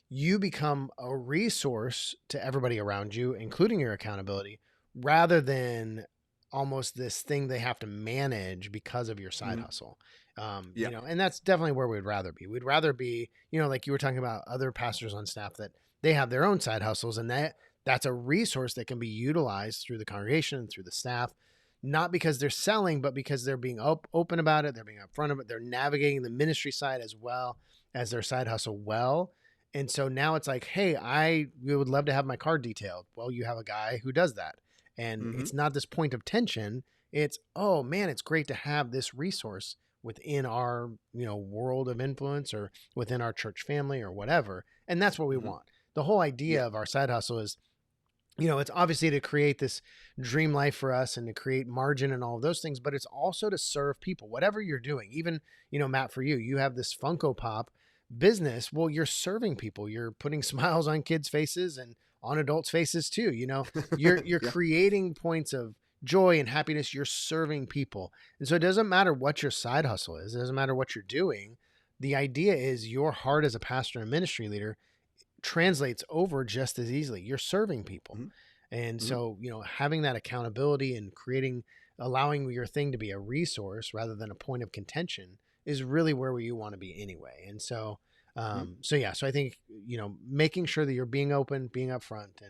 you become a resource to everybody around you, including your accountability, rather than almost this thing they have to manage because of your side hustle. And that's definitely where we'd rather be. We'd rather be, like you were talking about other pastors on staff that they have their own side hustles and that's a resource that can be utilized through the congregation and through the staff not because they're selling, but because they're being open about it. They're being upfront of it. They're navigating the ministry side as well as their side hustle well. And so now it's like, hey, we would love to have my car detailed. Well, you have a guy who does that. And it's not this point of tension. It's, oh man, it's great to have this resource within our, world of influence or within our church family or whatever. And that's what we want. The whole idea of our side hustle is, it's obviously to create this dream life for us and to create margin and all of those things, but it's also to serve people, whatever you're doing. Even, Matt, for you have this Funko Pop business. Well, you're serving people. You're putting smiles on kids' faces and on adults' faces too. You're creating points of joy and happiness. You're serving people. And so it doesn't matter what your side hustle is. It doesn't matter what you're doing. The idea is your heart as a pastor and ministry leader translates over just as easily. You're serving people. And so, having that accountability and allowing your thing to be a resource rather than a point of contention is really where you want to be anyway. And so, so I think, making sure that you're being open, being upfront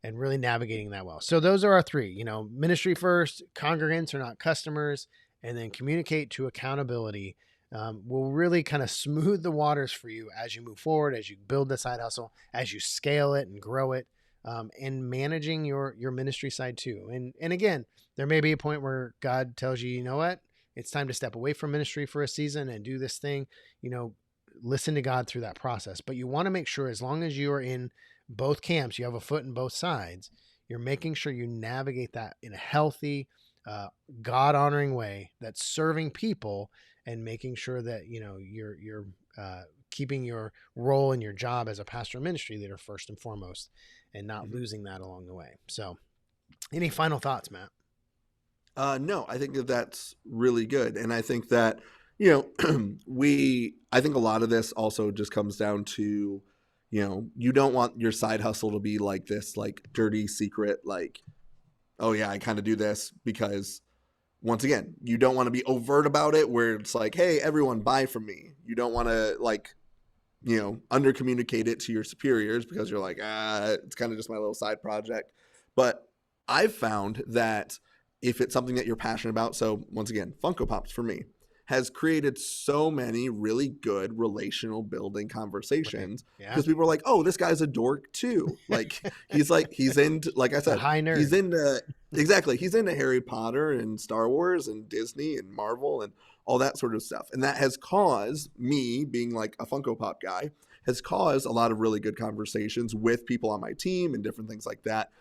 and really navigating that well. So those are our three, ministry first, congregants are not customers, and then communicate to accountability. Will really kind of smooth the waters for you as you move forward, as you build the side hustle, as you scale it and grow it, and managing your ministry side too. And again, there may be a point where God tells you, you know what, it's time to step away from ministry for a season and do this thing, listen to God through that process. But you want to make sure, as long as you are in both camps, you have a foot in both sides, you're making sure you navigate that in a healthy, God honoring way that's serving people and making sure that, you're keeping your role and your job as a pastor ministry leader first and foremost, and not losing that along the way. So any final thoughts, Matt? No, I think that's really good. And I think that, I think a lot of this also just comes down to, you don't want your side hustle to be like this, like dirty secret, like, oh yeah, I kind of do this because, once again, you don't want to be overt about it where it's like, hey, everyone buy from me. You don't want to under communicate it to your superiors because you're like, it's kind of just my little side project. But I've found that if it's something that you're passionate about, so once again, Funko Pops for me has created so many really good relational building conversations because people are like, oh, this guy's a dork too. Like he's into, like I said, high nerd. He's into Harry Potter and Star Wars and Disney and Marvel and all that sort of stuff. And that has caused me, being like a Funko Pop guy, has caused a lot of really good conversations with people on my team and different things like that.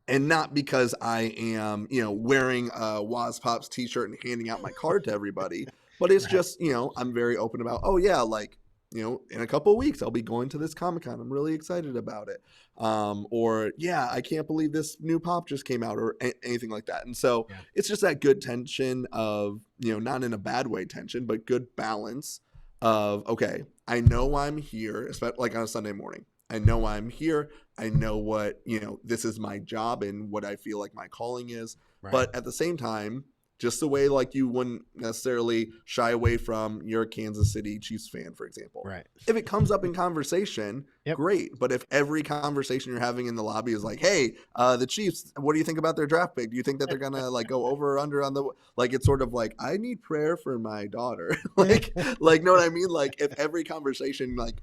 And not because I am, wearing a Waz Pops t-shirt and handing out my card to everybody, but it's just, I'm very open about, oh yeah, like, in a couple of weeks, I'll be going to this Comic-Con. I'm really excited about it. Or yeah, I can't believe this new pop just came out, or anything like that. And so it's just that good tension of, not in a bad way tension, but good balance of, okay, I know I'm here, especially like on a Sunday morning. I know I'm here. I know what, this is my job and what I feel like my calling is. Right. But at the same time, just the way like you wouldn't necessarily shy away from, you're a Kansas City Chiefs fan, for example. Right. If it comes up in conversation, great. But if every conversation you're having in the lobby is like, hey, the Chiefs, what do you think about their draft pick? Do you think that they're going to like go over or under on the, like, it's sort of like, I need prayer for my daughter. like, know what I mean? Like if every conversation like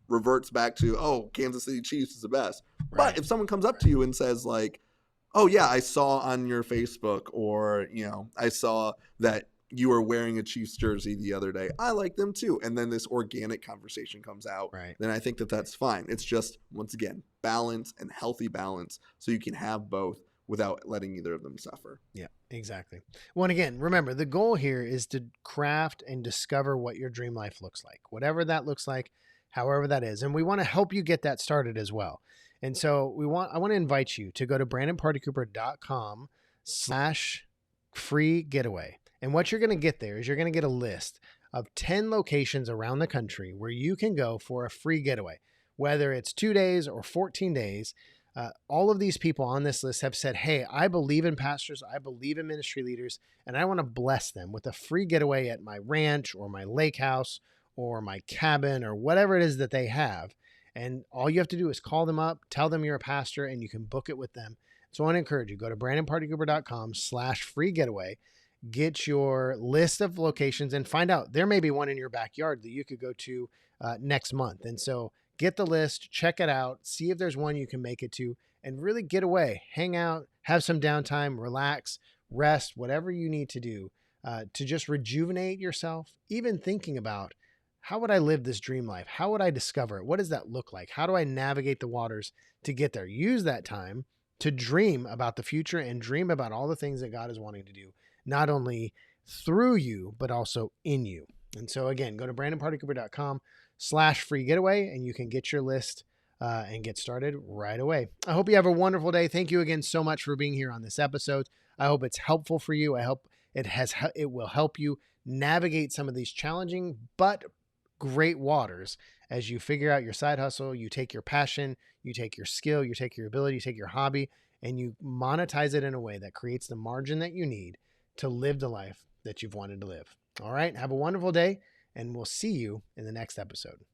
reverts back to, oh, Kansas City Chiefs is the best. Right. But if someone comes up to you and says like, oh yeah, I saw on your Facebook, or, I saw that you were wearing a Chiefs jersey the other day, I like them too. And then this organic conversation comes out. Right. Then I think that that's fine. It's just, once again, balance and healthy balance so you can have both without letting either of them suffer. Yeah, exactly. Well, and again, remember, the goal here is to craft and discover what your dream life looks like, whatever that looks like, however that is. And we want to help you get that started as well. And so I want to invite you to go to brandonpartycooper.com/free getaway. And what you're going to get there is you're going to get a list of 10 locations around the country where you can go for a free getaway, whether it's 2 days or 14 days. All of these people on this list have said, hey, I believe in pastors, I believe in ministry leaders, and I want to bless them with a free getaway at my ranch or my lake house or my cabin or whatever it is that they have. And all you have to do is call them up, tell them you're a pastor, and you can book it with them. So I want to encourage you, go to brandonpartycooper.com/free getaway, get your list of locations and find out. There may be one in your backyard that you could go to next month. And so get the list, check it out, see if there's one you can make it to, and really get away, hang out, have some downtime, relax, rest, whatever you need to do to just rejuvenate yourself. Even thinking about, how would I live this dream life? How would I discover it? What does that look like? How do I navigate the waters to get there? Use that time to dream about the future and dream about all the things that God is wanting to do, not only through you, but also in you. And so again, go to brandonpartycooper.com/free getaway and you can get your list and get started right away. I hope you have a wonderful day. Thank you again so much for being here on this episode. I hope it's helpful for you. I hope it will help you navigate some of these challenging but great waters as you figure out your side hustle. You take your passion, you take your skill, you take your ability, you take your hobby, and you monetize it in a way that creates the margin that you need to live the life that you've wanted to live. All right. Have a wonderful day, and we'll see you in the next episode.